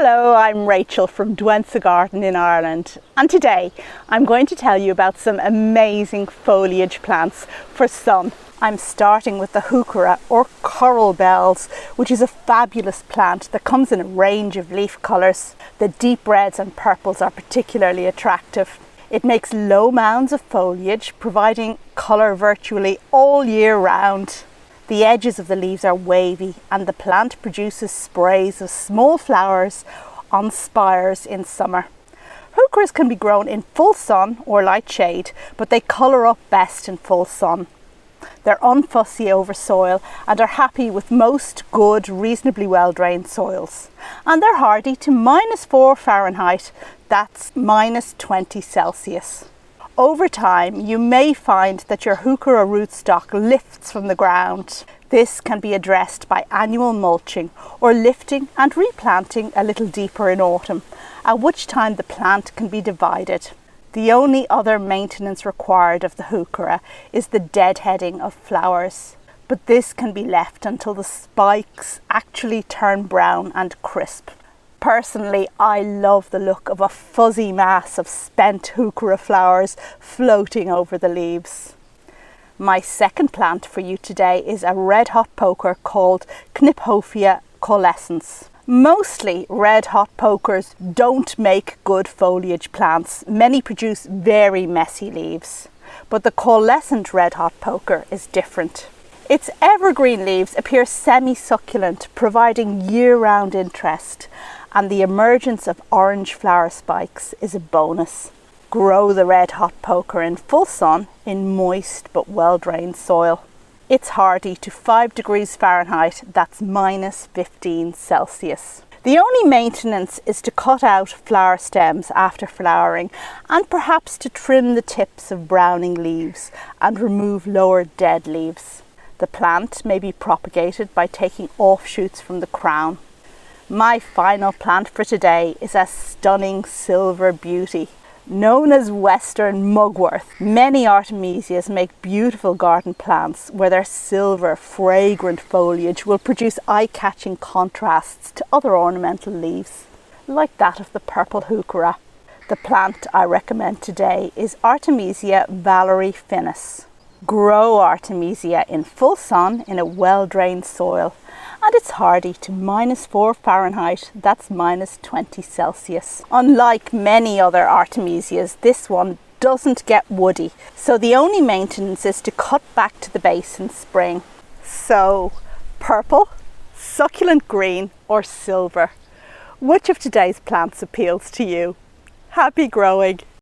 Hello, I'm Rachel from Douentza Garden in Ireland, and today I'm going to tell you about some amazing foliage plants for sun. I'm starting with the Heuchera or coral bells, which is a fabulous plant that comes in a range of leaf colours. The deep reds and purples are particularly attractive. It makes low mounds of foliage, providing colour virtually all year round. The edges of the leaves are wavy and the plant produces sprays of small flowers on spires in summer. Heucheras can be grown in full sun or light shade, but they colour up best in full sun. They're unfussy over soil and are happy with most good, reasonably well drained soils. And they're hardy to -4 Fahrenheit, that's -20 Celsius. Over time, you may find that your Heuchera rootstock lifts from the ground. This can be addressed by annual mulching or lifting and replanting a little deeper in autumn, at which time the plant can be divided. The only other maintenance required of the Heuchera is the deadheading of flowers, but this can be left until the spikes actually turn brown and crisp. Personally, I love the look of a fuzzy mass of spent Heuchera flowers floating over the leaves. My second plant for you today is a red hot poker called Kniphofia Coalescence. Mostly red hot pokers don't make good foliage plants. Many produce very messy leaves, but the coalescent red hot poker is different. Its evergreen leaves appear semi-succulent, providing year-round interest, and the emergence of orange flower spikes is a bonus. Grow the red hot poker in full sun in moist but well-drained soil. It's hardy to 5 degrees Fahrenheit, that's -15 Celsius. The only maintenance is to cut out flower stems after flowering and perhaps to trim the tips of browning leaves and remove lower dead leaves. The plant may be propagated by taking offshoots from the crown. My final plant for today is a stunning silver beauty. Known as Western Mugwort, many Artemisias make beautiful garden plants where their silver, fragrant foliage will produce eye-catching contrasts to other ornamental leaves, like that of the purple Heuchera. The plant I recommend today is Artemisia Valerie Finnis. Grow Artemisia in full sun in a well-drained soil, and it's hardy to -4 Fahrenheit, that's -20 Celsius. Unlike many other Artemisias, this one doesn't get woody, so the only maintenance is to cut back to the base in spring. So, purple, succulent green or silver? Which of today's plants appeals to you? Happy growing!